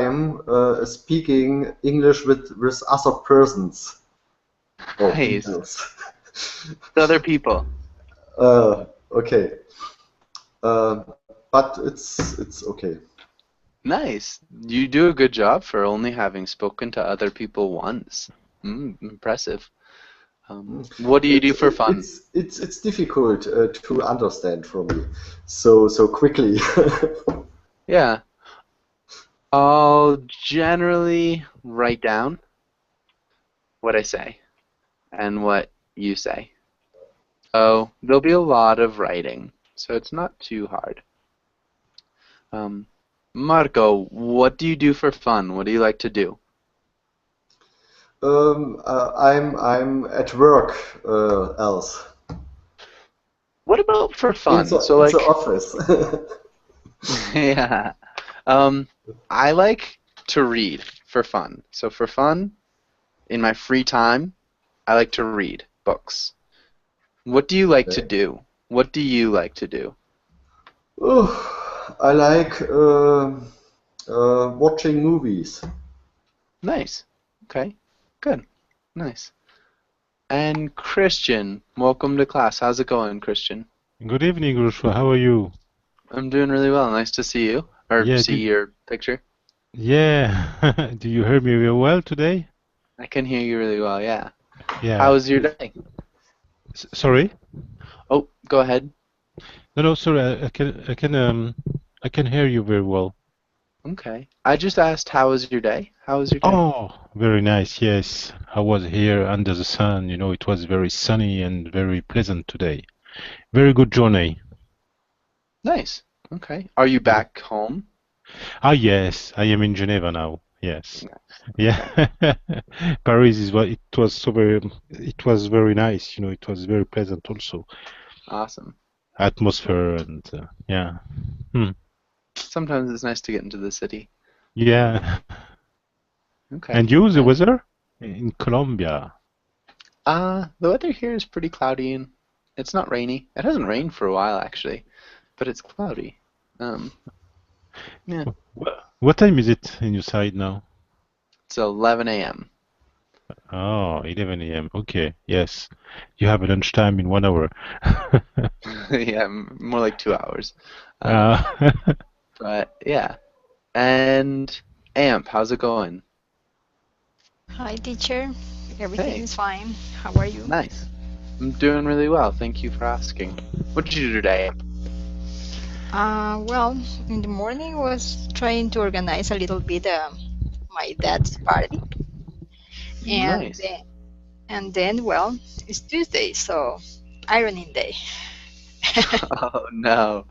time speaking English with other persons or Nice. peoples. With other people. Okay. But it's okay. Nice. You do a good job for only having spoken to other people once. Impressive. What do you do It's for it, fun? it's difficult to understand for me so quickly. Yeah. I'll generally write down what I say and what you say. Oh, there'll be a lot of writing, so it's not too hard. Um, Marco, what do you do for fun? What do you like to do? I'm at work else What about for in fun? So the like, office. yeah. Um, I like to read for fun. So for fun, in my free time, I like to read books. What do you like to Okay. do? What do you like to do? I like watching movies. Nice. Okay. Good. Nice. And Christian, welcome to class. How's it going, Christian? Good evening, Joshua. How are you? I'm doing really well. Nice to see you, or Yeah, see your picture. yeah. Do you hear me real well today? I can hear you really well, yeah. How Yeah. was your day? Sorry? Oh, go ahead. No, sorry. I can hear you very well. Okay. I just asked, how was your day? How was your day? Oh, very nice. Yes, I was here under the sun. You know, it was very sunny and very pleasant today. Very good journey. Nice. Okay. Are you Yeah. back home? Ah, yes. I am in Geneva now. Yes. Nice. Yeah. Okay. Paris is what it was so very. It was very nice. You know, it was very pleasant also. Awesome. Atmosphere and yeah. Hmm. Sometimes it's nice to get into the city. Yeah. Okay. And you, the Nice. weather in Colombia? The weather here is pretty cloudy and it's not rainy. It hasn't rained for a while actually, but it's cloudy. Um, yeah. What time is it in your side now? It's 11 a.m. Oh, 11 a.m. Okay, yes. You have a lunchtime in 1 hour. Yeah, more like 2 hours. Um, Uh, but yeah. And Amp, how's it going? Hi, teacher. Everything Hey, is fine. How are you? nice. I'm doing really well. Thank you for asking. What did you do today, Amp? Well, in the morning was trying to organize a little bit my dad's party, and Nice. then well, it's Tuesday, so ironing day. Oh no,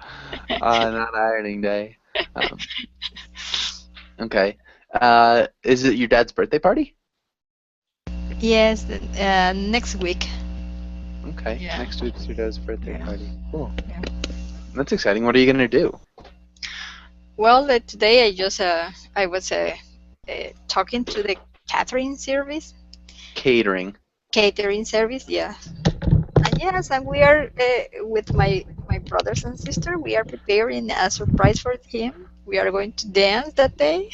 not ironing day. Um, okay. Is it your dad's birthday party? Yes, next week. Okay, Yeah, next week's your dad's birthday yeah, party. Cool. yeah. That's exciting. What are you gonna do? Well, today I was talking to the catering service, catering service, yeah. Yes, and we are with my brothers and sister. We are preparing a surprise for him. We are going to dance that day.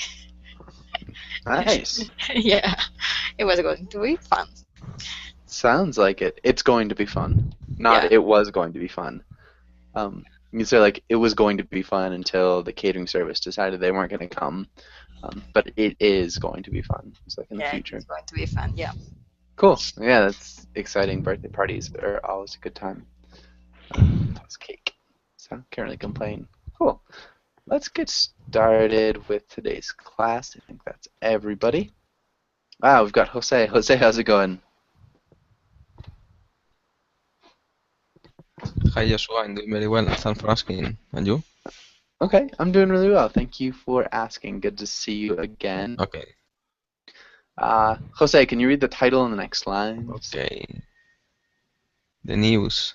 Nice. Yeah, it was going to be fun. Sounds like it. It's going to be fun. Not Yeah, it was going to be fun. You can say like it was going to be fun until the catering service decided they weren't going to come. But it is going to be fun. It's like in the yeah, future. it's going to be fun. Yeah. Cool. Yeah, that's exciting. Birthday parties are always a good time. Plus cake. So can't really complain. Cool. Let's get started with today's class. I think that's everybody. Wow, we've got Jose. Jose, how's it going? Hi Joshua, I'm doing very well. Thanks for asking. And you? Okay, I'm doing really well. Thank you for asking. Good to see you again. Okay. Jose, can you read the title in the next lines? Okay. The news.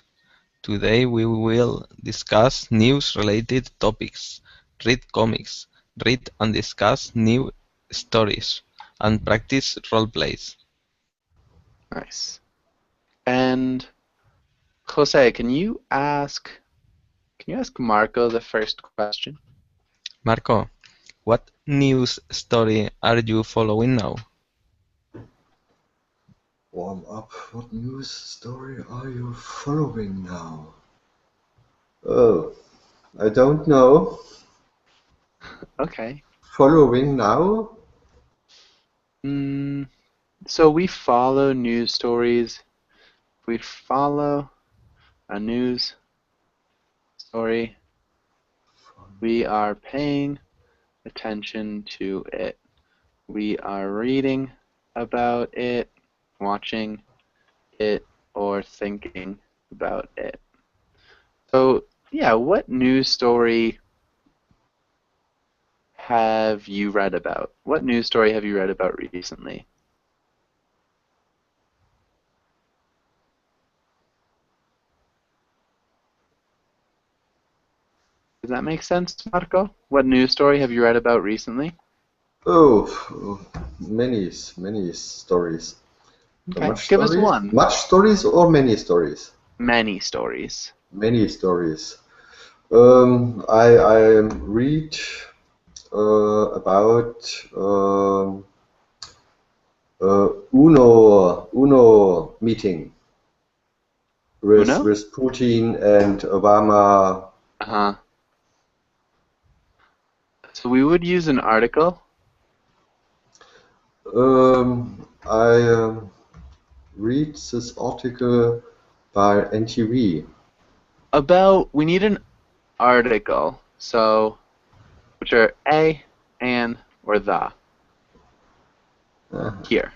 Today we will discuss news-related topics, read comics, read and discuss new stories, and practice role plays. Nice. And Jose, can you ask Marco the first question? Marco, What news story are you following now? Warm up. What news story are you following now? Oh, I don't know. Okay. Following now? So we follow news stories. We follow a news story. We are paying attention to it. We are reading about it, watching it, or thinking about it. So, yeah, what news story have you read about? What news story have you read about recently? Does that make sense, Marco? What news story have you read about recently? Oh, many stories. Okay, Much give us stories? one. Much stories or many stories? Many stories. Many stories. I read about UNO meeting Uno? with Putin and Obama. Uh-huh. So we would use an article. I read this article by NTV. We need an article. So, which are a, an, or the. Here.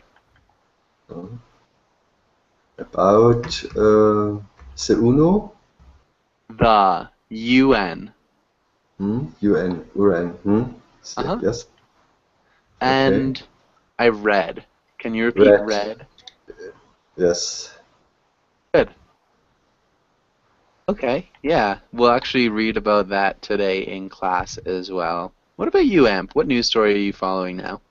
About the UNO? The UN. UN. Uh-huh. Yes. And Okay. I read. Can you repeat read? Yes. Good. Okay, yeah. We'll actually read about that today in class as well. What about you, Amp? What news story are you following now?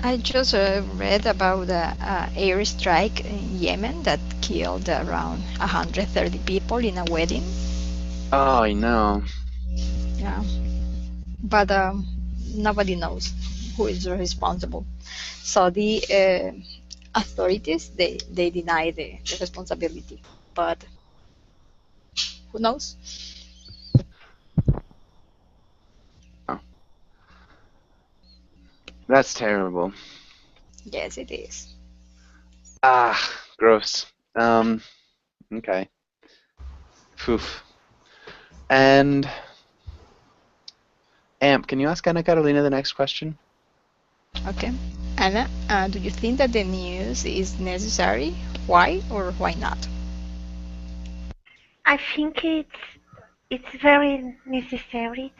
I just read about the airstrike in Yemen that killed around 130 people in a wedding. Oh, I know. Yeah, but nobody knows who is responsible. So the authorities they deny the responsibility, but who knows? Oh. That's terrible. Yes, it is. Ah, gross. Okay. Poof. And Amp, can you ask Anna Carolina the next question? Okay, Anna, do you think that the news is necessary? Why or why not? I think it's very necessary.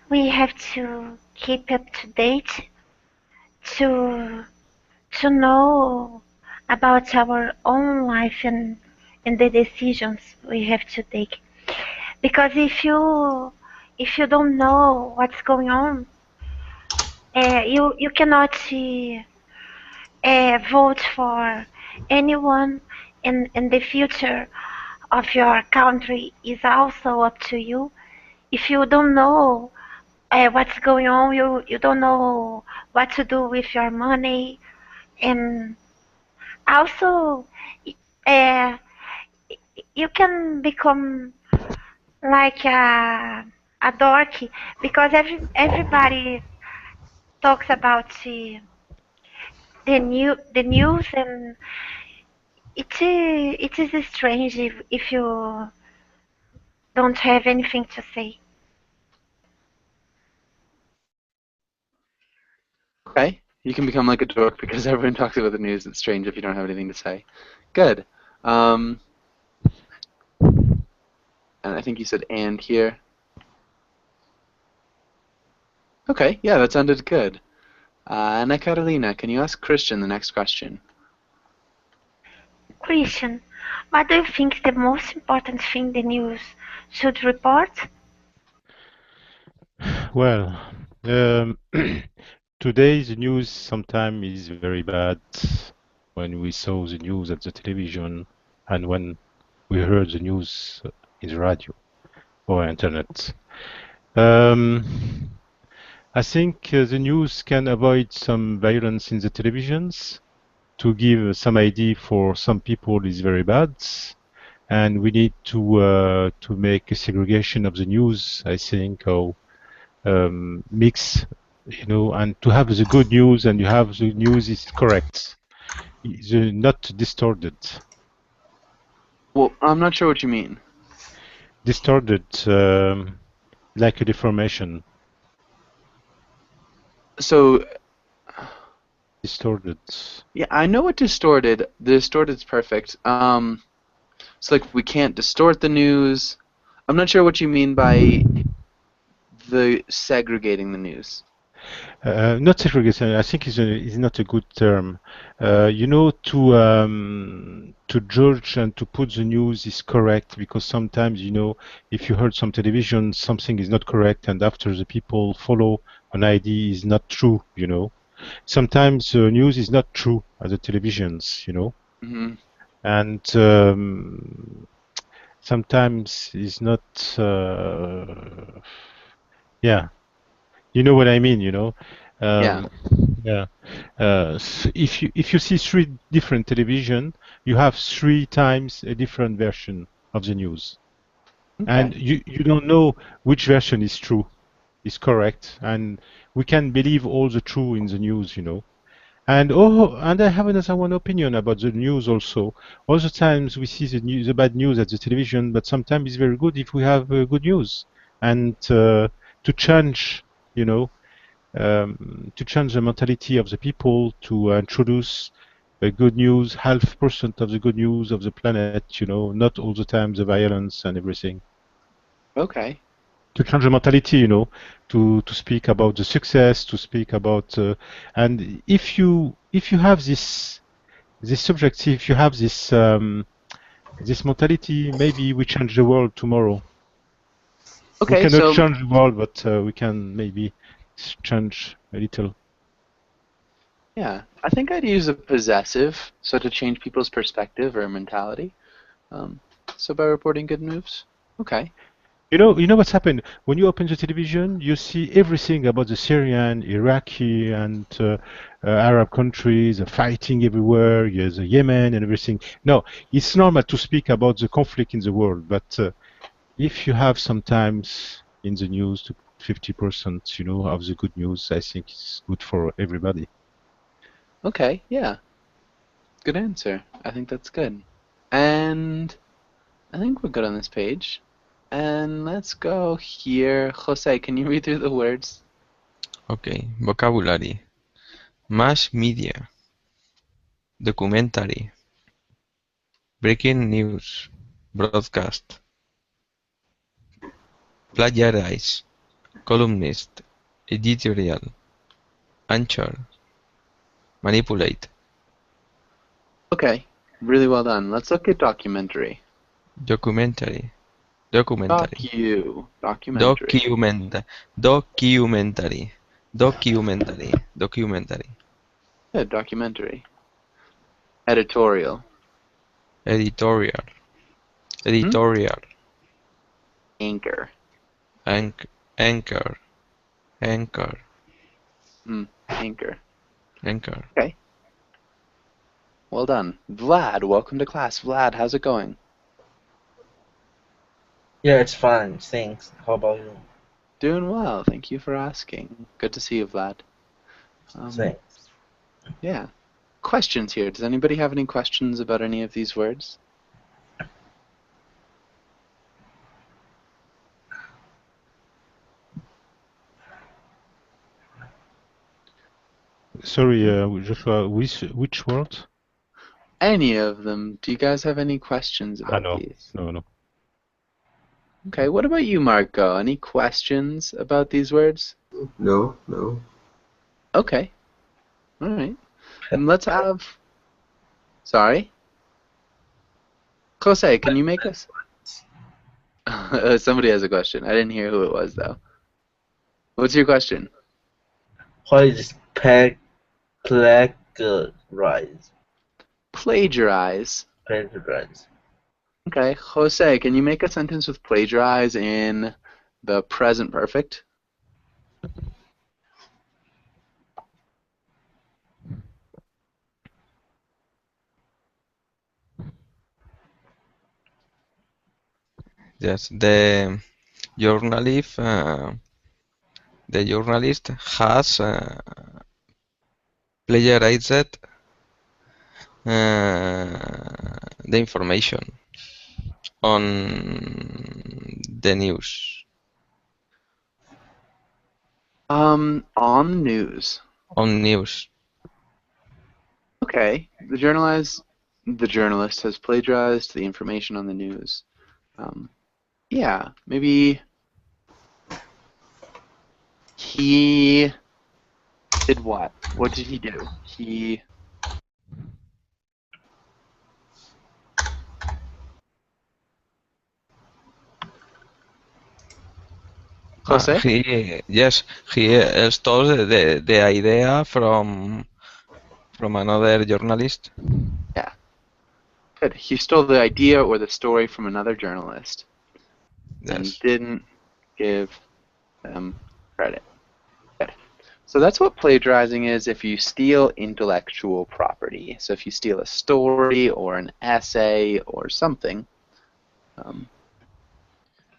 We have to keep up to date to to know about our own life and the decisions we have to take. Because if you don't know what's going on, you cannot vote for anyone, and the future of your country is also up to you. If you don't know what's going on, you don't know what to do with your money, and also uh, you can become like a dorky because everybody talks about the news, and it is strange if you don't have anything to say. Okay. You can become like a dork because everyone talks about the news. It's strange if you don't have anything to say. Good. And I think you said and here. Okay, yeah, that sounded good. Anna Carolina, can you ask Christian the next question? Christian, what do you think is the most important thing the news should report? Well, today's news sometimes is very bad when we saw the news at the television and when we heard the news in the radio or internet. Um, I think the news can avoid some violence in the televisions to give some idea for some people is very bad, and we need to make a segregation of the news. I think or mix, and to have the good news and you have the news is correct, not distorted. Well, I'm not sure what you mean. Distorted, like a deformation. So, Distorted. yeah, I know what distorted. Distorted's perfect. It's like we can't distort the news. I'm not sure what you mean by the segregating the news. Not segregation. I think is not a good term. To judge and to put the news is correct because sometimes if you heard some television something is not correct and after the people follow an idea is not true. Sometimes the news is not true as the televisions. Hmm. And sometimes is not. Yeah. You know what I mean, Yeah. Yeah. If you see three different television, you have three times a different version of the news, and Okay. you don't know which version is true, is correct, and we can believe all the true in the news, and I have another one opinion about the news also. All the times we see the bad news at the television, but sometimes it's very good if we have good news, and to change, you know to change the mentality of the people, to introduce good news, 0.5% of the good news of the planet, not all the time the violence and everything. Okay. To change the mentality, to speak about the success, to speak about, and if you have this subject, if you have this mentality, maybe we change the world tomorrow. We Okay. cannot So, change the world, but we can maybe change a little. yeah, I think I'd use a possessive, so to change people's perspective or mentality. So by reporting good news. Okay. You know what's happened? When you open the television, you see everything about the Syrian, Iraqi, and Arab countries, fighting everywhere. There's Yemen and everything. No, it's normal to speak about the conflict in the world, but if you have sometimes in the news to 50%, of the good news, I think it's good for everybody. Okay. Yeah. Good answer. I think that's good. And I think we're good on this page. And let's go here. Jose, can you read through the words? Okay, vocabulary. Mass media. Documentary. Breaking news. Broadcast. Plagiarize. Columnist. Editorial. Anchor. Manipulate. Okay. Really well done. Let's look at documentary. Documentary. Documentary. Documentary. Documentary. Documentary. Good. Documentary. Editorial. Editorial. Editorial. Anchor. Anchor. Anchor. Anchor. Okay. Well done. Vlad, welcome to class. Vlad, how's it going? Yeah, it's fine. Thanks. How about you? Doing well. Thank you for asking. Good to see you, Vlad. Thanks. Yeah. Questions here. Does anybody have any questions about any of these words? Sorry, Joshua, which word? Any of them. Do you guys have any questions about No. these? No. Okay, what about you, Marco? Any questions about these words? No. Okay. All right. And let's have... Sorry? Jose, can you make us... Somebody has a question. I didn't hear who it was, though. What's your question? What is plagiarize? Plagiarize. Plagiarize. Okay, Jose, can you make a sentence with plagiarize in the present perfect. Yes, the journalist, the journalist has plagiarized the information on the news. On news. On news. Okay. The journalist has plagiarized the information on the news. Yeah, maybe he did what? What did he do? He Jose? He stole the idea from another journalist. Yeah. Good. He stole the idea or the story from another journalist and Yes. didn't give them credit. Good. So that's what plagiarizing is if you steal intellectual property. So if you steal a story or an essay or something.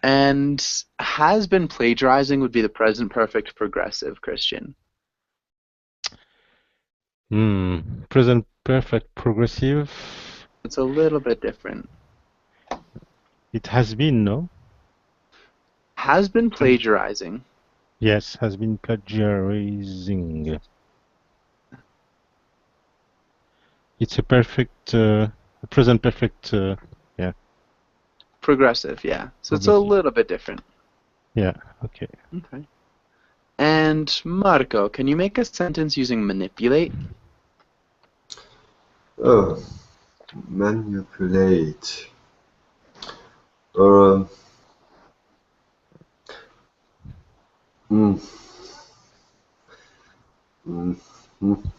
And has been plagiarizing would be the present perfect progressive, Christian. Present perfect progressive. It's a little bit different. It has been, no? Has been plagiarizing. Yes, has been plagiarizing. It's a perfect, present perfect, yeah. Progressive, yeah. So it's a Progressive. little bit different. Yeah, okay. Okay. And Marco, can you make a sentence using manipulate? Oh, manipulate.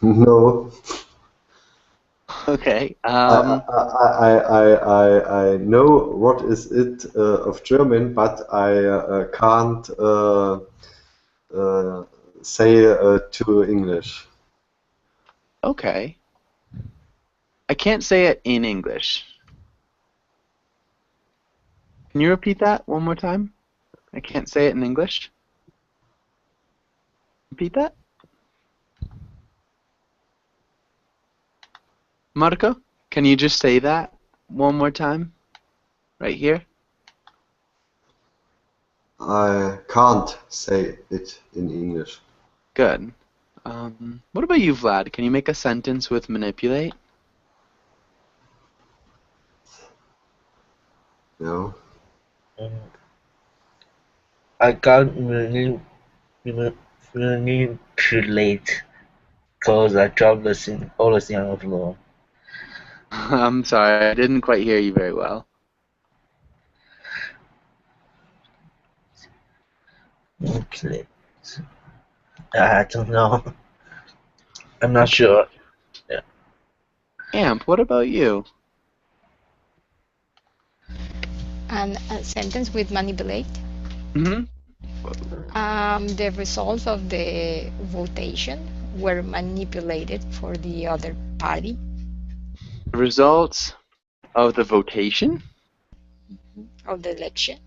No. Okay. I know what is it of German, but I can't say to English. Okay. I can't say it in English. Can you repeat that one more time? I can't say it in English. Repeat that. Marco, can you just say that one more time? Right here? I can't say it in English. Good. What about you, Vlad? Can you make a sentence with manipulate? No. I can't manipulate because I jobless in all the thing of law. I'm sorry, I didn't quite hear you very well. Manipulate. I don't know. I'm not sure. Amp, what about you? And a sentence with manipulate. Mm-hmm. The results of the votation were manipulated for the other party. The results of the votation? Of the election.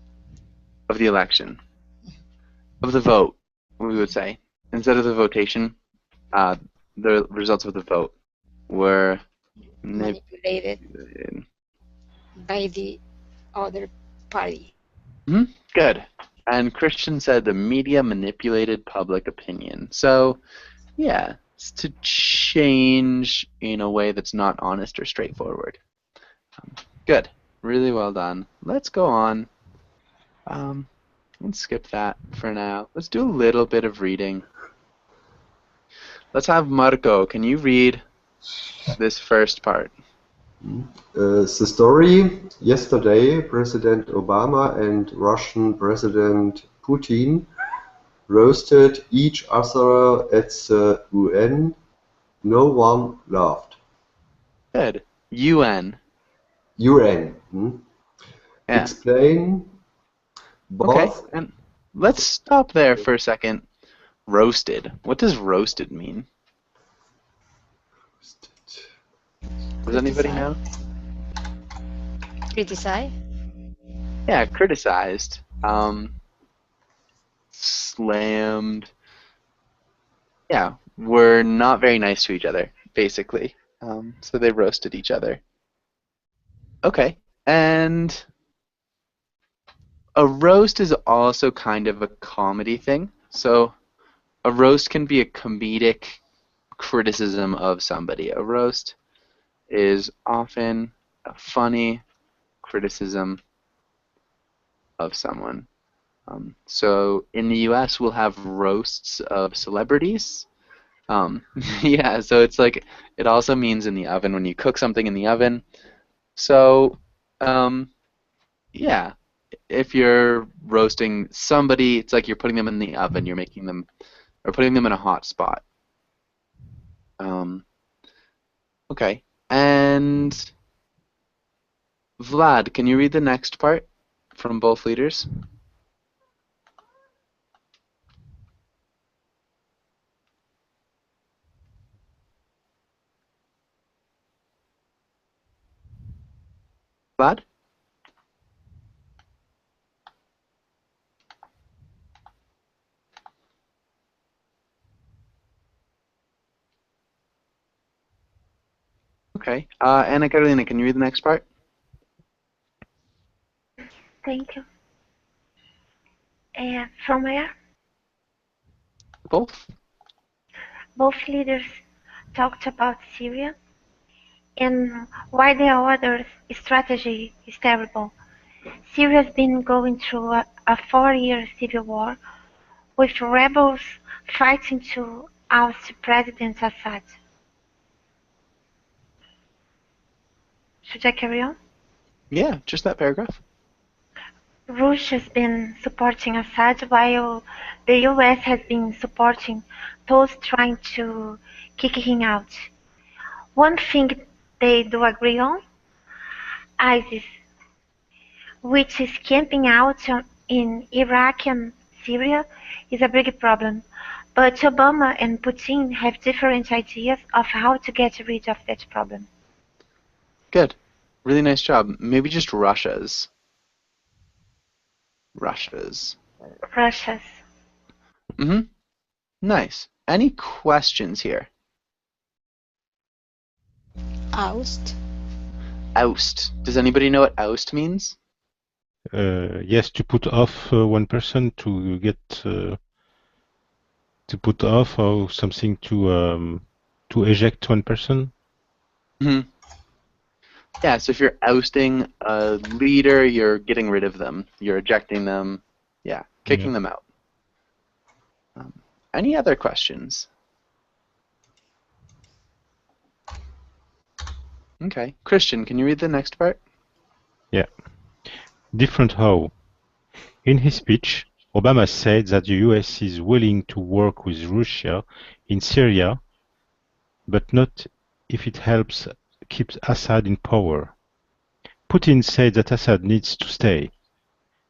Of the election. Of the vote, we would say. Instead of the votation, the results of the vote were manipulated by the other party. Mm-hmm. Good. And Christian said the media manipulated public opinion. So, yeah, it's to change in a way that's not honest or straightforward. Good. Really well done. Let's go on. Let's skip that for now. Let's do a little bit of reading. Let's have Marco. Can you read this first part? The story: yesterday, President Obama and Russian President Putin roasted each other at the UN. No one laughed. Good. UN. UN. Yeah. Explain both. Okay. And let's stop there for a second. Roasted. What does roasted mean? Does anybody know? Criticize. Yeah, criticized. Slammed. Yeah, we're not very nice to each other, basically. So they roasted each other. Okay, and a roast is also kind of a comedy thing. So a roast can be a comedic criticism of somebody. A roast is often a funny criticism of someone. So in the US, we'll have roasts of celebrities. Yeah, so it's like, it also means in the oven when you cook something in the oven. So, yeah, if you're roasting somebody, it's like you're putting them in the oven, you're making them, or putting them in a hot spot. Okay, and Vlad, can you read the next part from both leaders? Vlad? Okay. Anna Carolina, can you read the next part? Thank you. From where? Both? Both leaders talked about Syria and why the other's strategy is terrible. Syria's been going through a 4-year civil war with rebels fighting to oust President Assad. Should I carry on? Yeah, just that paragraph. Russia's been supporting Assad while the US has been supporting those trying to kick him out. One thing they do agree on, ISIS, which is camping out in Iraq and Syria, is a big problem. But Obama and Putin have different ideas of how to get rid of that problem. Good. Really nice job. Maybe just Russia's. Russia's. Russia's. Mm-hmm. Nice. Any questions here? Oust. Oust. Does anybody know what oust means? Yes, to put off one person, to get to put off, or something to eject one person. Mm-hmm. Yeah, so if you're ousting a leader, you're getting rid of them. You're ejecting them. Yeah, kicking them out. Any other questions? Okay. Christian, can you read the next part? Yeah. Different how. In his speech, Obama said that the US is willing to work with Russia in Syria, but not if it helps keep Assad in power. Putin said that Assad needs to stay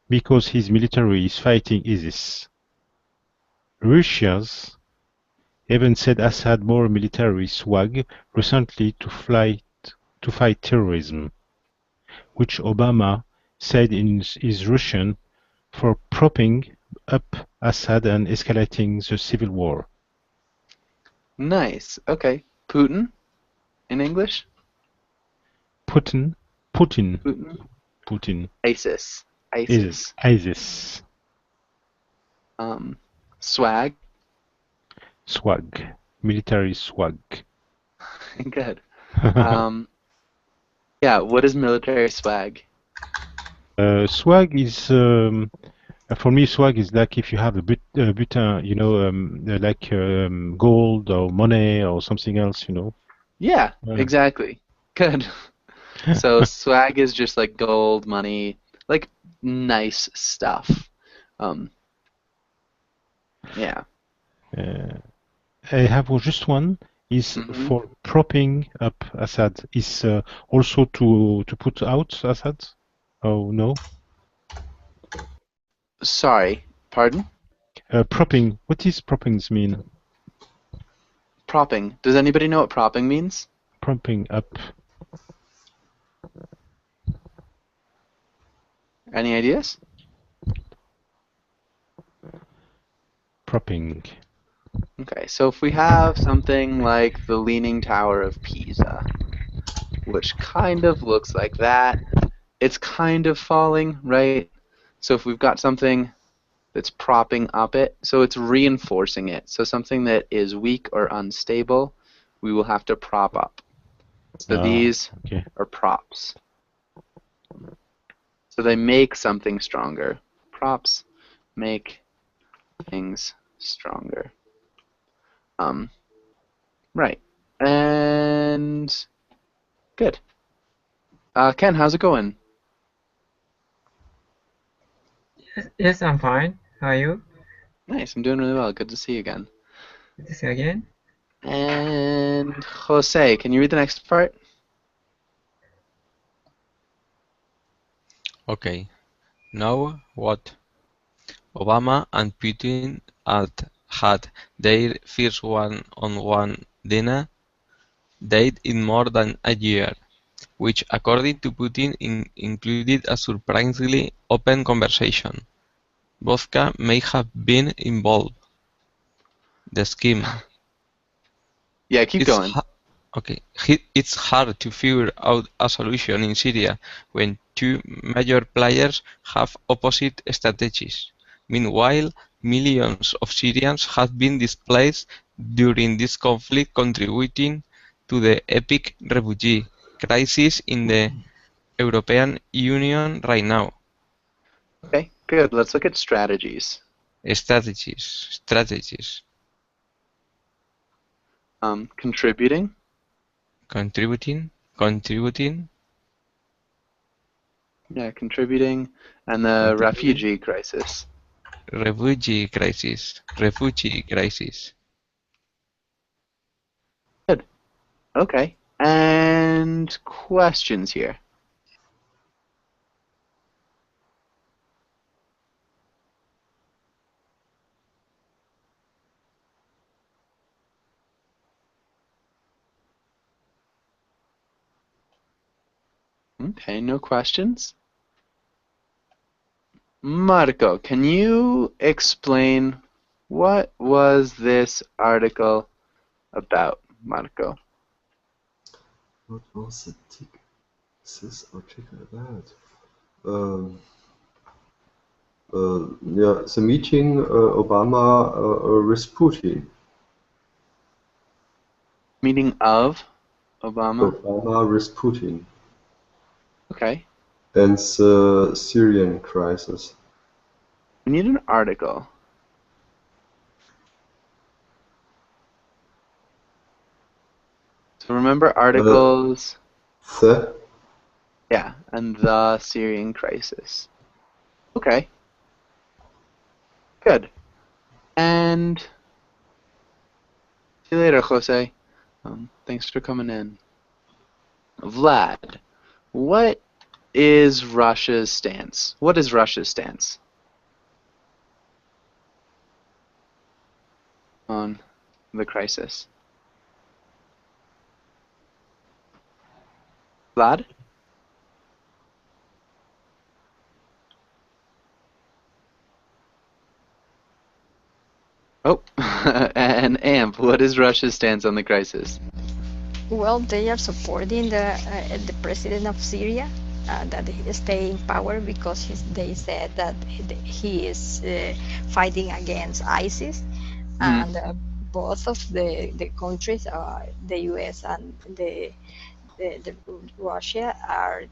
because his military is fighting ISIS. Russia's even said Assad more military swag recently to fight terrorism, which Obama said is Russian for propping up Assad and escalating the civil war. Nice. Okay. Putin in English? Putin. ISIS. ISIS. Swag. Swag. Military swag. Good. Yeah, what is military swag? Swag is, for me, swag is like if you have a butin, you know, like gold or money or something else, you know. Yeah, exactly. Good. So swag is just like gold, money, like nice stuff. Yeah. I have just one. Is for propping up Assad. Is also to put out Assad? Oh no. Sorry. Pardon? Propping. What does proppings mean? Propping. Does anybody know what propping means? Propping up. Any ideas? Propping. Okay, so if we have something like the Leaning Tower of Pisa, which kind of looks like that, it's kind of falling, right? So if we've got something that's propping up it, so it's reinforcing it. So something that is weak or unstable, we will have to prop up. So these Okay. are props. So they make something stronger. Props make things stronger. Right. And good. Ken, how's it going? Yes, I'm fine. How are you? Nice, I'm doing really well. Good to see you again. Good to see you again. And Jose, can you read the next part? Okay. Now what? Obama and Putin had their first one-on-one dinner date in more than a year, which according to Putin included a surprisingly open conversation. Vodka may have been involved. The scheme. Yeah, keep going. Okay, it's hard to figure out a solution in Syria when two major players have opposite strategies. Meanwhile, millions of Syrians have been displaced during this conflict, contributing to the epic refugee crisis in the European Union right now. Okay, good. Let's look at strategies. Strategies. Contributing. Contributing. Yeah, contributing. And the refugee crisis. Refugee crisis. Good. Okay. And questions here. Okay, no questions? Marco, can you explain what was this article about, Marco? What was this article about? Yeah, the meeting Obama with Putin. Meeting of Obama? Obama with Putin. Okay. And the Syrian crisis. We need an article. So remember articles. Yeah, and the Syrian crisis. Okay. Good. And see you later, Jose. Thanks for coming in. Vlad, what is Russia's stance? What is Russia's stance on the crisis? Vlad? Oh, and Amp, what is Russia's stance on the crisis? Well, they are supporting the president of Syria that he stay in power because they said that he is fighting against ISIS, and both of the countries, the U.S. and the Russia, are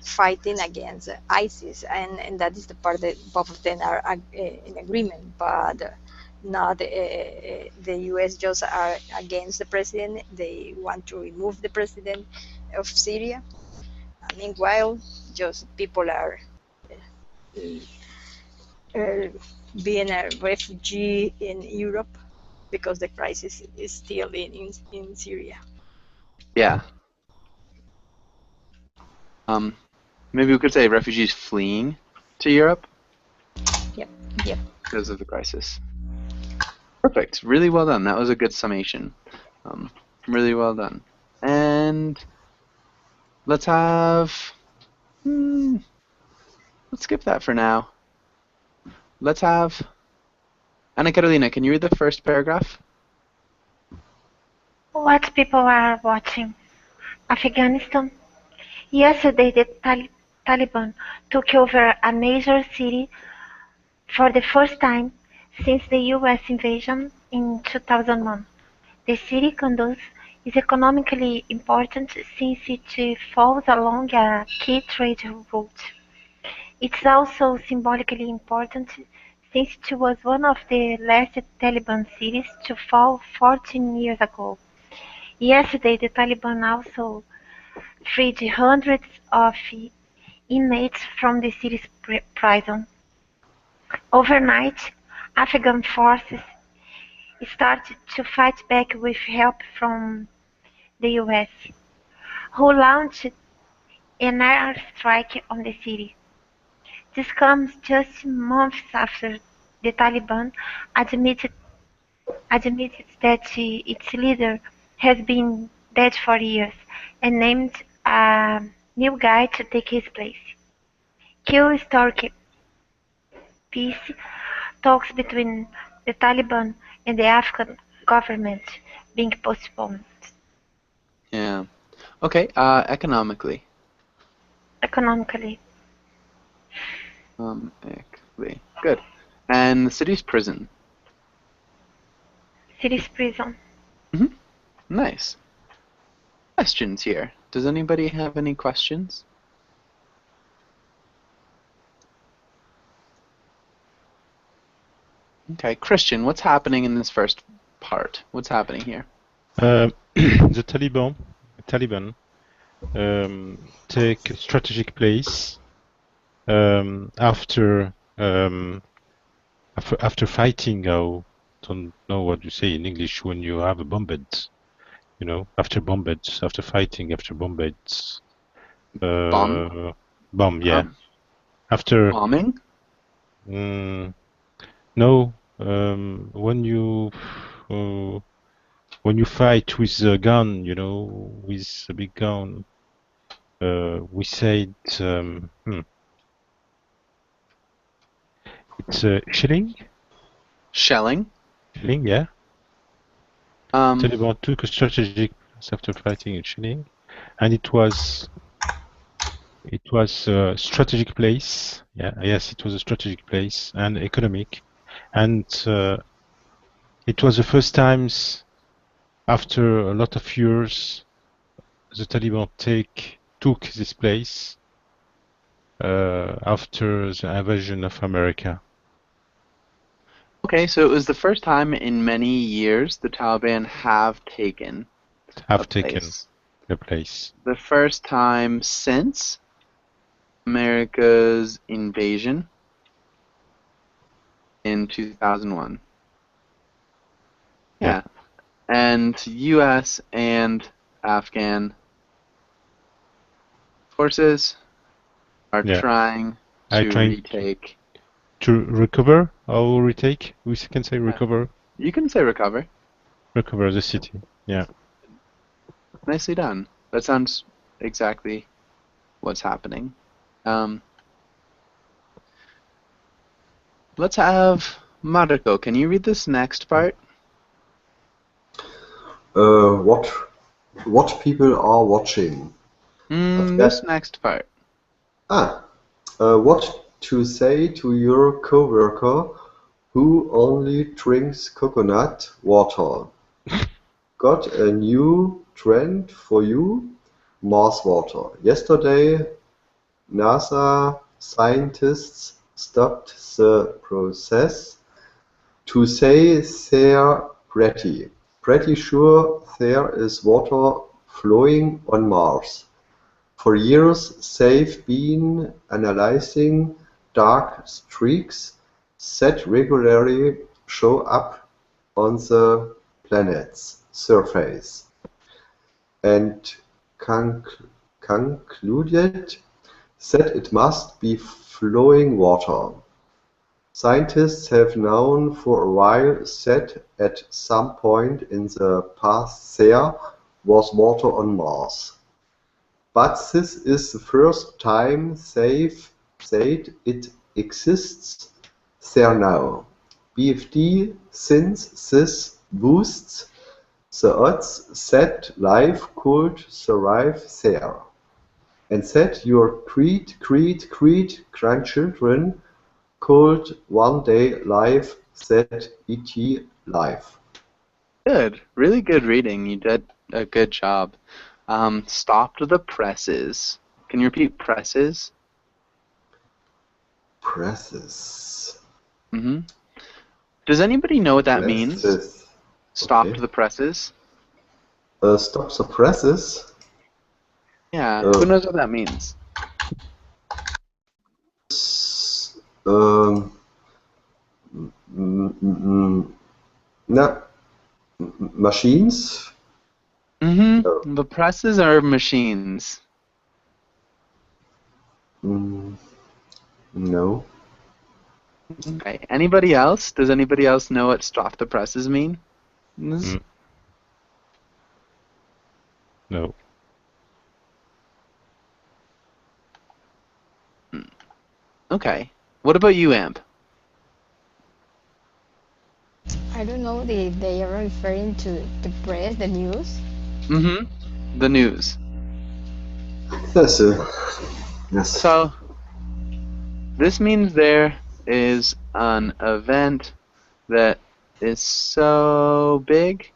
fighting against ISIS, and that is the part that both of them are in agreement, but not the U.S. just are against the president. They want to remove the president of Syria. Meanwhile, just people are being a refugee in Europe because the crisis is still in Syria. Yeah. Maybe we could say refugees fleeing to Europe. Yep. because of the crisis. Perfect. Really well done. That was a good summation. Really well done. And let's have... let's skip that for now. Let's have... Ana Carolina, can you read the first paragraph? What people are watching? Afghanistan. Yesterday, the Taliban took over a major city for the first time since the U.S. invasion in 2001. The city, Kunduz, is economically important since it falls along a key trade route. It's also symbolically important since it was one of the last Taliban cities to fall 14 years ago. Yesterday, the Taliban also freed hundreds of inmates from the city's prison. Overnight, Afghan forces started to fight back with help from the US, who launched an airstrike on the city. This comes just months after the Taliban admitted that its leader has been dead for years and named a new guy to take his place. Historic peace talks between the Taliban and the Afghan government being postponed. Yeah. Okay, economically. Economically. Good. And the city's prison. City's prison. Nice. Questions here. Does anybody have any questions? Okay, Christian, what's happening in this first part? What's happening here? The Taliban take a strategic place after fighting. I don't know what you say in English when you have a bombed. You know, after fighting, after bombed. Bomb, yeah. After bombing. No, when you fight with a gun, you know, with a big gun, we said it's shelling. Shelling, yeah. Taliban took a strategic place after fighting in shelling, and it was a strategic place. Yeah, yes, it was a strategic place and economic, and it was the first times after a lot of years the Taliban took this place after the invasion of America. Okay, so it was the first time in many years the Taliban have taken a place. The first time since America's invasion in 2001. Yeah. And U.S. and Afghan forces are trying to retake. To recover or retake? We can say recover. You can say recover. Recover the city, yeah. Nicely done. That sounds exactly what's happening. Let's have Marco. Can you read this next part? What people are watching. This next part. What to say to your coworker who only drinks coconut water. Got a new trend for you? Mars water. Yesterday, NASA scientists stopped the process to say they're pretty sure there is water flowing on Mars. For years, they've been analyzing dark streaks that regularly show up on the planet's surface and concluded that it must be flowing water. Scientists have known for a while that at some point in the past there was water on Mars. But this is the first time they've said it exists there now. BFD, since this boosts the odds that life could survive there, and that your great-great-great-grandchildren could one day live that ET life. Good. Really good reading. You did a good job. Stopped the presses. Can you repeat presses? Presses. Mm-hmm. Does anybody know what that means? Presses. Stopped Okay. the presses? Stop the presses. Yeah. Oh. Who knows what that means? No. Machines? Mm-hmm. The presses are machines. No. Okay. Anybody else? Does anybody else know what stop the presses mean? No. Okay. What about you, Amp? I don't know. They are referring to the press, the news. Mm-hmm. The news. Yes. Yes. So, this means there is an event that is so big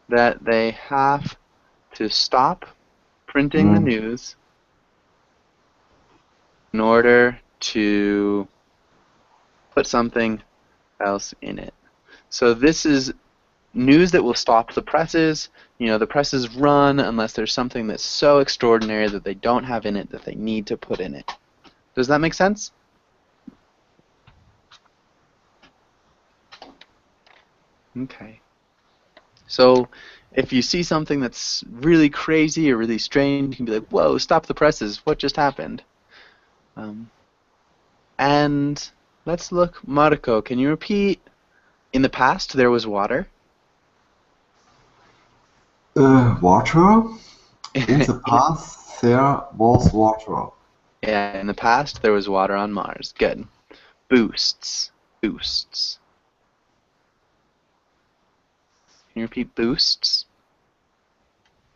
that they have to stop printing the news in order to put something else in it. So this is news that will stop the presses. You know, the presses run unless there's something that's so extraordinary that they don't have in it that they need to put in it. Does that make sense? Okay. So if you see something that's really crazy or really strange, you can be like, whoa, stop the presses. What just happened? And let's look. Marco, can you repeat? In the past, there was water. Water? In the past, there was water. Yeah, in the past, there was water on Mars. Good. Boosts. Boosts. Can you repeat boosts?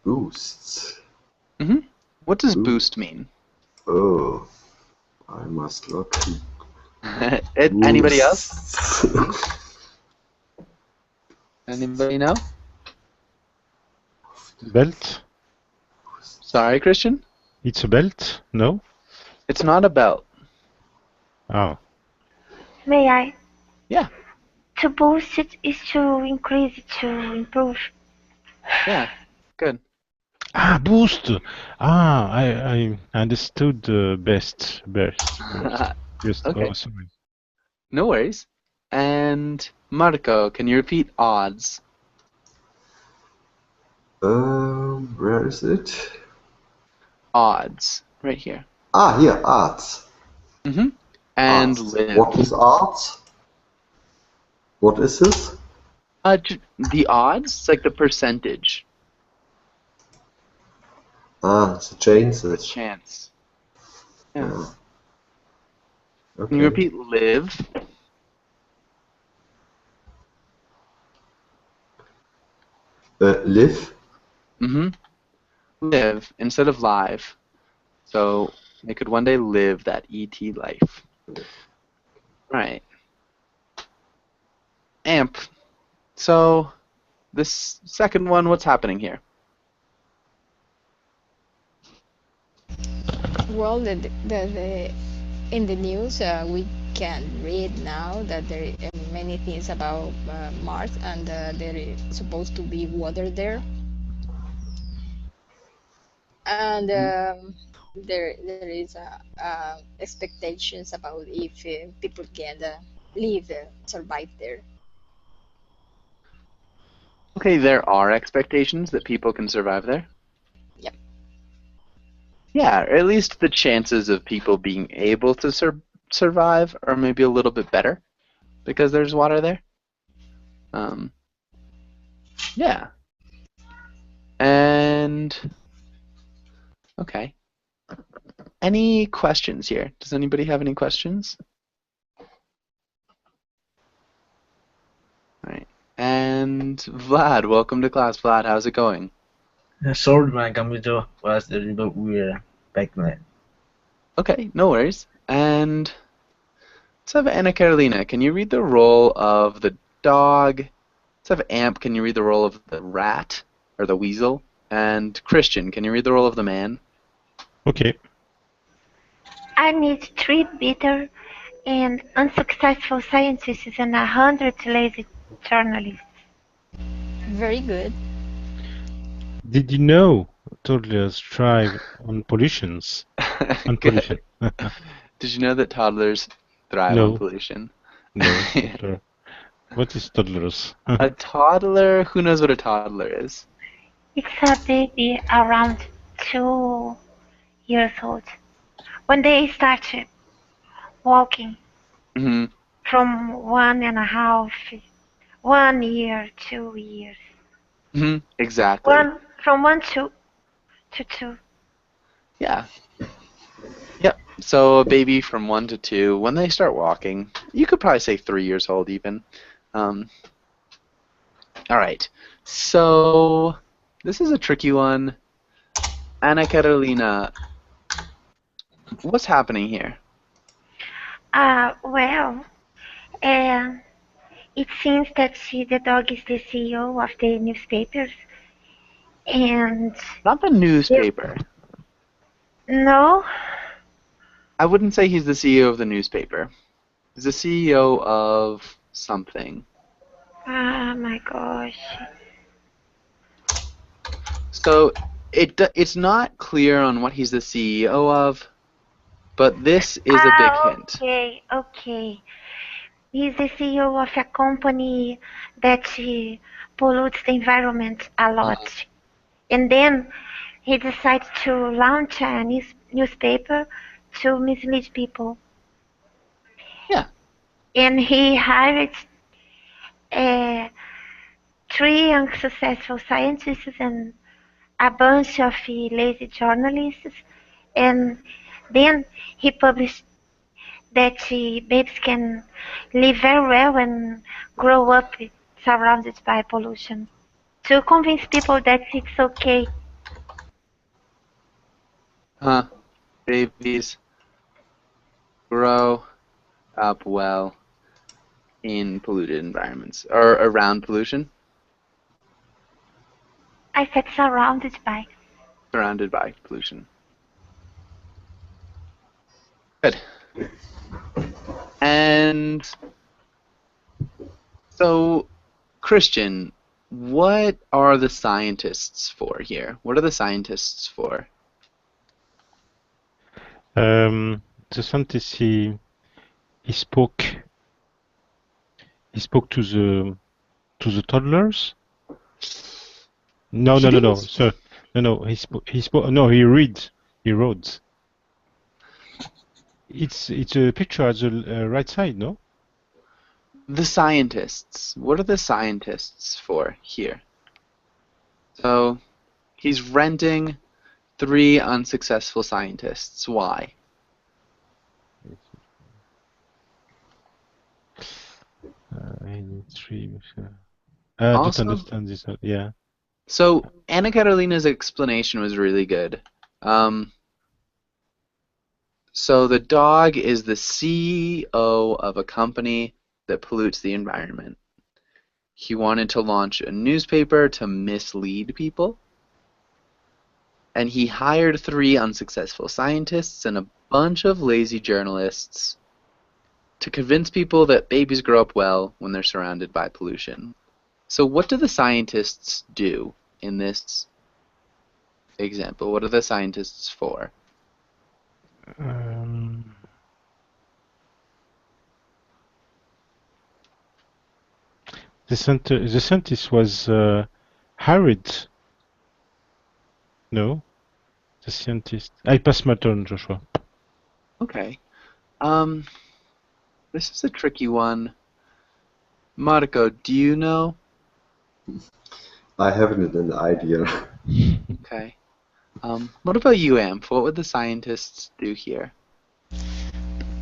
Boosts. Mm-hmm. What does boost mean? Oh, I must look. Anybody else? Anybody know? Belt? Sorry, Christian? It's a belt? No? It's not a belt. Oh. May I? Yeah. To boost it is to increase it, to improve. Yeah. Good. Ah, boost! Ah, I understood best. Just, Okay. oh, sorry. No worries. And Marco, can you repeat odds? Where is it? Odds. Right here. Ah, here, arts. Mm-hmm. And Arts. live. What is arts? What is this? The odds, it's like the percentage. Ah, the chances. The chance. Yeah. Yeah. Okay. Can you repeat live? Live? Mm-hmm. Live instead of live. So they could one day live that ET life. Right. Amp. So this second one, what's happening here? Well, in the news, we can read now that there are many things about Mars, and there is supposed to be water there. And there is expectations about if people can live, survive there. Okay, there are expectations that people can survive there. Yep. Yeah, or at least the chances of people being able to survive are maybe a little bit better. because there's water there. Yeah. And okay. Any questions here? Does anybody have any questions? All right. And Vlad, welcome to class. Vlad, how's it going? Sorry, my computer was a little weird back then. Okay, no worries. And let's have Anna Carolina. Can you read the role of the dog? Let's have Amp. Can you read the role of the rat or the weasel? And Christian, can you read the role of the man? Okay. I need 3 bitter and unsuccessful scientists and 100 lazy journalists. Very good. Did you know toddlers thrive on pollutions? On pollution. Did you know that toddlers thrive No. on pollution? No. Toddler. What is toddlers? A toddler, who knows what a toddler is? It's a baby around 2 years old. When they start walking Hmm. from 1.5, 1 year, 2 years. Hmm. Exactly. From 1 to 2. Yeah. Yep. So a baby from 1 to 2, when they start walking, you could probably say 3 years old even. All right. So this is a tricky one. Anna Carolina, what's happening here? Well, it seems that the dog is the CEO of the newspapers, and Not the newspaper. no, I wouldn't say he's the CEO of the newspaper. He's the CEO of something. oh my gosh, So it's not clear on what he's the CEO of, but this is a big hint. okay. He's the CEO of a company that pollutes the environment a lot, and then he decided to launch a newspaper to mislead people. Yeah. And he hired 3 unsuccessful scientists and a bunch of lazy journalists, and then he published that babies can live very well and grow up surrounded by pollution to convince people that it's okay. Huh. Babies grow up well in polluted environments or around pollution, I said surrounded by. surrounded by pollution. Good. And so, Christian, what are the scientists for here? What are the scientists for? The scientist he spoke to the toddlers. No. Sir, no. He spoke. No, he wrote. It's a picture at the right side, no? The scientists. What are the scientists for here? So, he's renting 3 unsuccessful scientists. Why? I need 3. I don't Also- understand this. Yeah. So, Anna Carolina's explanation was really good. So the dog is the CEO of a company that pollutes the environment. He wanted to launch a newspaper to mislead people. And he hired 3 unsuccessful scientists and a bunch of lazy journalists to convince people that babies grow up well when they're surrounded by pollution. So what do the scientists do in this example? What are the scientists for? The scientist was hired. No, the scientist. I pass my turn, Joshua. Okay. This is a tricky one. Marco, do you know? I haven't an idea. Okay. What about you, Amp? What would the scientists do here?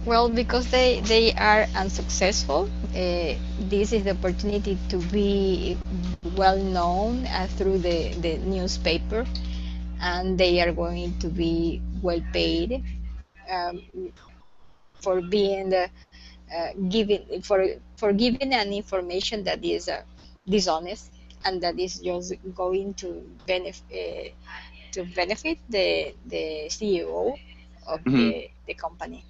Well, because they are unsuccessful, this is the opportunity to be well known through the newspaper, and they are going to be well paid um, for being for giving an information that is dishonest and that is just going to benefit the CEO of Mhm. the company.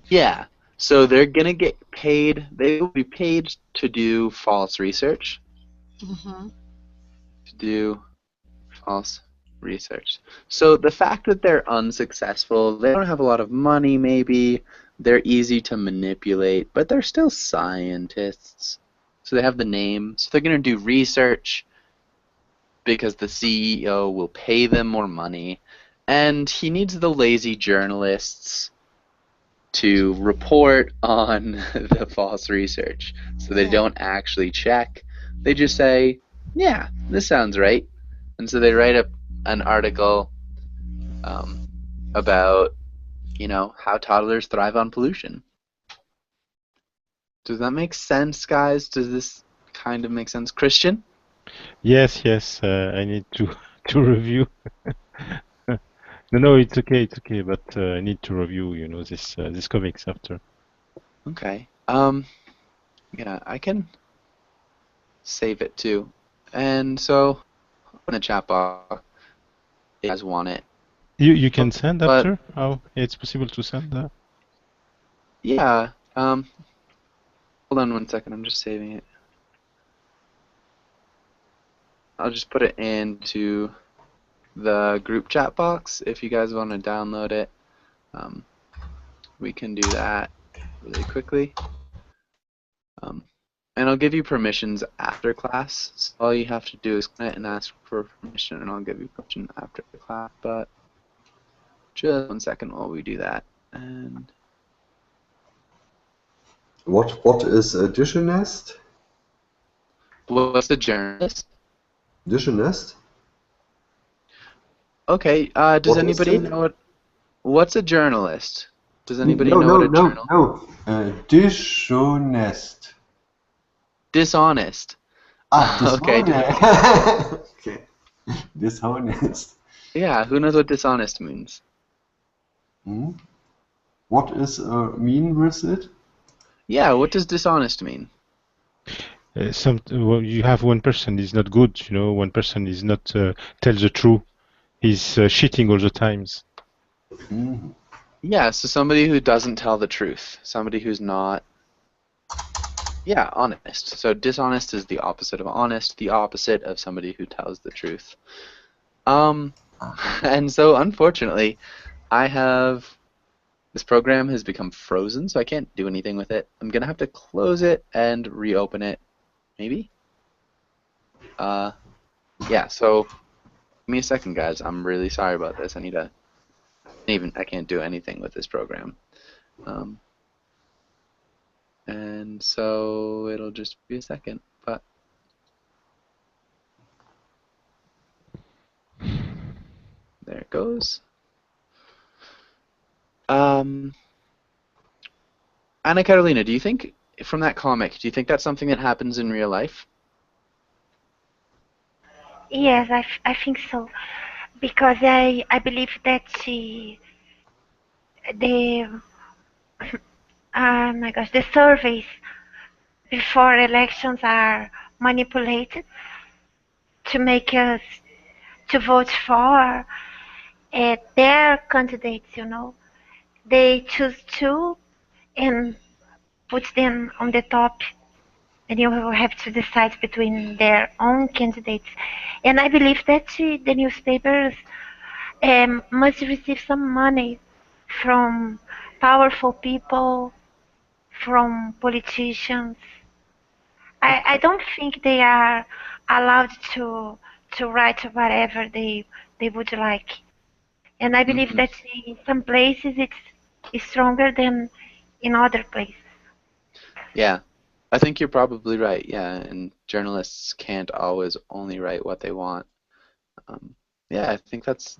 Yeah. So they're gonna get paid. They will be paid to do false research. Mhm. To do false research. So the fact that they're unsuccessful, they don't have a lot of money. Maybe they're easy to manipulate, but they're still scientists. So they have the name. So they're gonna do research because the CEO will pay them more money, and he needs the lazy journalists to report on the false research. So they Yeah. don't actually check. They just say, yeah, this sounds right. And so they write up an article about, how toddlers thrive on pollution. Does that make sense, guys? Does this kind of make sense? Christian? Yes, yes. I need to to review. No, it's okay. But I need to review, this comics after. Okay. Yeah, I can save it too. And so in the chat box, if you guys want it. You can send But after? Oh, it's possible to send that. yeah, hold on one second. I'm just saving it. I'll just put it into the group chat box. If you guys want to download it, we can do that really quickly. And I'll give you permissions after class. So all you have to do is click and ask for permission, and I'll give you permission after the class. But just 1 second while we do that. And What is a Dishonest? what's the journalist? Dishonest? Okay. Does What is anybody it? know what's a journalist? Does anybody No, know no, what a no, journal? no. Dishonest. Dishonest. Okay. Dishonest. Okay. Dishonest. Yeah. Who knows what dishonest means? Hmm? What is mean with it? Yeah. What does dishonest mean? Well, you have one person is not good, one person is not tell the truth. He's cheating all the times. Hmm. Yeah. So somebody who doesn't tell the truth. Somebody who's not. Yeah, honest. So dishonest is the opposite of honest, the opposite of somebody who tells the truth. And so unfortunately, this program has become frozen, so I can't do anything with it. I'm gonna have to close it and reopen it, maybe? Yeah, so give me a second, guys. I'm really sorry about this. I can't do anything with this program. And so it'll just be a second, but there it goes. Anna Carolina, do you think, from that comic, do you think that's something that happens in real life? Yes, I think so, because I believe that the oh my gosh, the surveys before elections are manipulated to make us to vote for their candidates. They choose two and put them on the top, and you will have to decide between their own candidates. And I believe that the newspapers must receive some money from powerful people, from politicians. I don't think they are allowed to write whatever they would like. And I believe that in some places it's stronger than in other places. Yeah. I think you're probably right, yeah, and journalists can't always only write what they want. Yeah, I think that's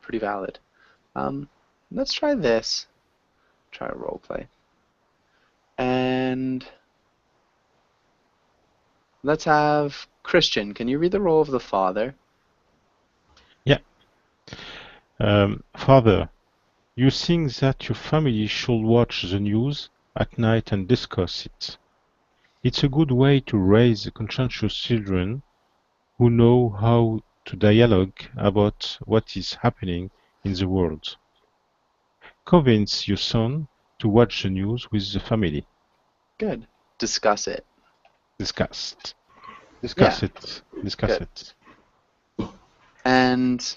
pretty valid. Let's try this. Try a role play. And let's have Christian. Can you read the role of the father? Yeah. Father, you think that your family should watch the news at night and discuss it. It's a good way to raise conscientious children who know how to dialogue about what is happening in the world. Convince your son to watch the news with the family. Good. Discuss it. Discuss Yeah. it. Discuss Good. it. And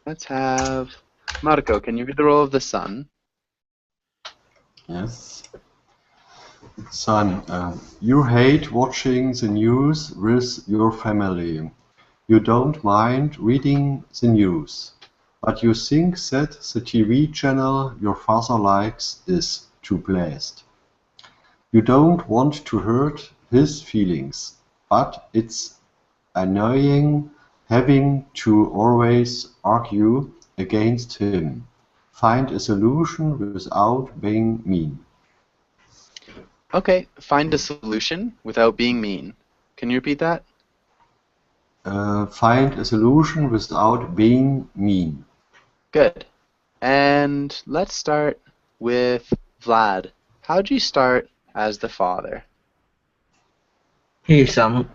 let's have Marco. Can you read the role of the son? Yes. Son, you hate watching the news with your family. You don't mind reading the news, but you think that the TV channel your father likes is too biased. You don't want to hurt his feelings, but it's annoying having to always argue against him. Find a solution without being mean. Okay, find a solution without being mean. Can you repeat that? Find a solution without being mean. Good. And let's start with Vlad. How'd you start as the father? Hey, son,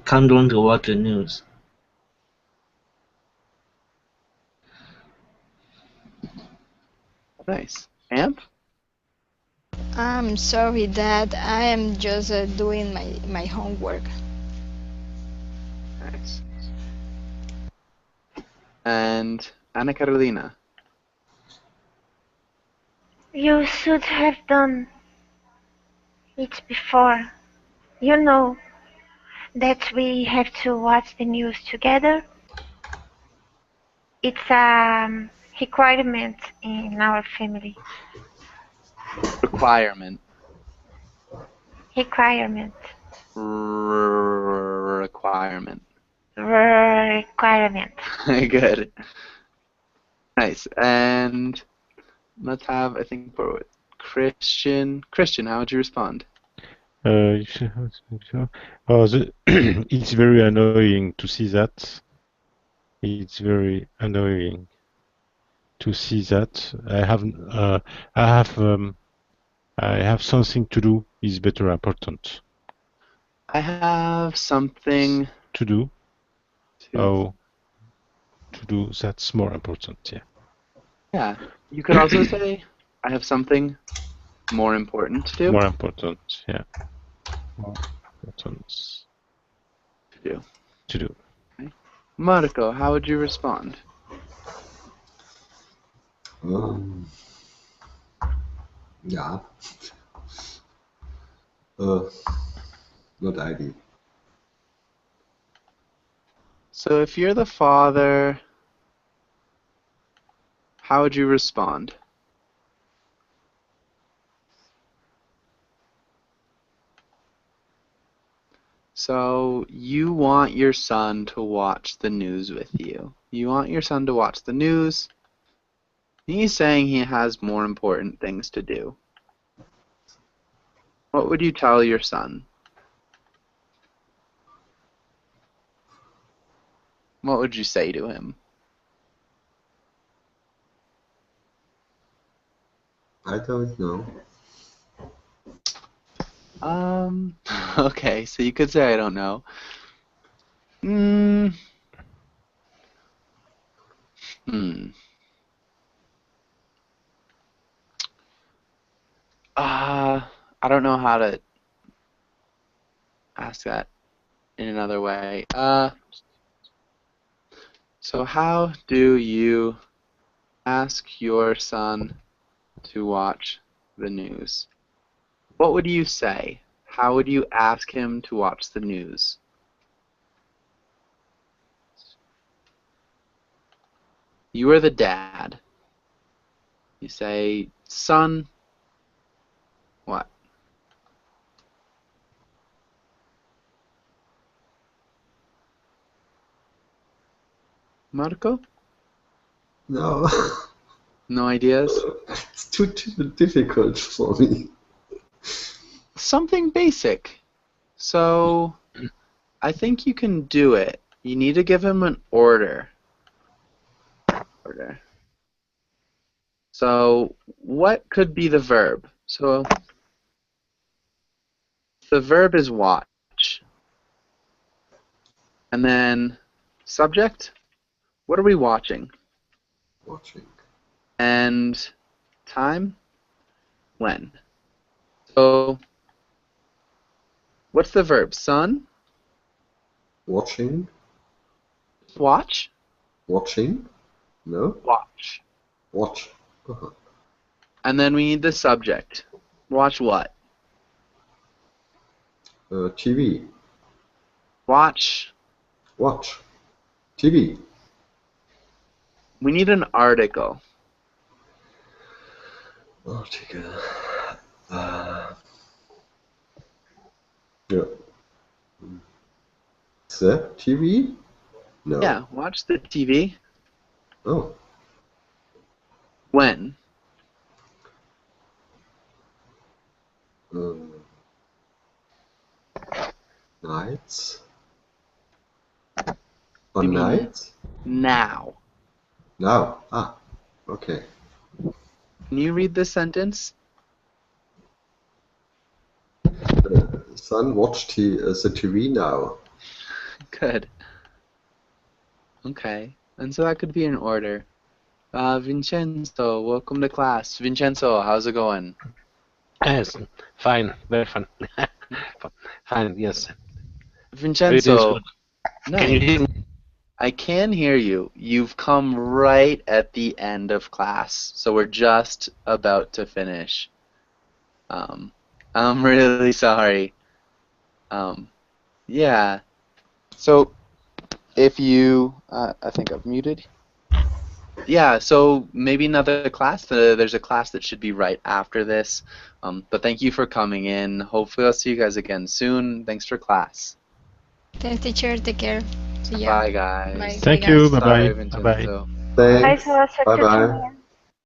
come down to watch the news. Nice. Amp? I'm sorry, Dad. I am just doing my homework. Nice. And Anna Carolina? You should have done it before. You know that we have to watch the news together. It's a requirement in our family. Requirement. Requirement. Requirement. Requirement. Good. Nice. And let's have, I think, Christian. Christian, how would you respond? It's very annoying to see that. It's very annoying to see that. I have something to do is better important. I have something To do. to. Oh, to do that's more important. Yeah. Yeah. You could also say, I have something more important to do. More important. Yeah. More important To do. to do. Marco, how would you respond? Ja. Not ideal. So if you're the father, how would you respond? So you want your son to watch the news with you. You want your son to watch the news. He's saying he has more important things to do. What would you tell your son? What would you say to him? I don't know. Okay, so you could say I don't know. I don't know how to ask that in another way. So how do you ask your son to watch the news? What would you say? How would you ask him to watch the news? You are the dad. You say, son, what? Marco? No, No ideas? it's too difficult for me. Something basic. So, I think you can do it. You need to give him an order. So, what could be the verb? So, the verb is watch. And then, subject? What are we watching? Watching. And time? When? So, what's the verb? Sun? Watching. Watch? Watching. No. Watch. Watch. Uh-huh. And then we need the subject. Watch what? TV. Watch. Watch. TV. We need an article. Article. Yeah. The TV? No. Yeah, watch the TV. Oh. When? Nights. You On mean nights? now. Now. Ah. Okay. Can you read this sentence? Son, watch the TV now. Good. Okay. And so that could be in order. Vincenzo, welcome to class. Vincenzo, how's it going? Yes, fine, very fun. Fine, yes. Vincenzo, Everything's good. Can you nice. hear me? I can hear you. You've come right at the end of class, so we're just about to finish. I'm really sorry. Yeah. So, if you, I think I've muted. Yeah, so maybe another class. There's a class that should be right after this. But thank you for coming in. Hopefully I'll see you guys again soon. Thanks for class. Thanks, teacher. Take care. See ya. Bye, guys. Bye. Thank Bye, you. guys. Bye-bye. Sorry, Bye-bye. Vincenzo. Thanks. Bye, Bye bye.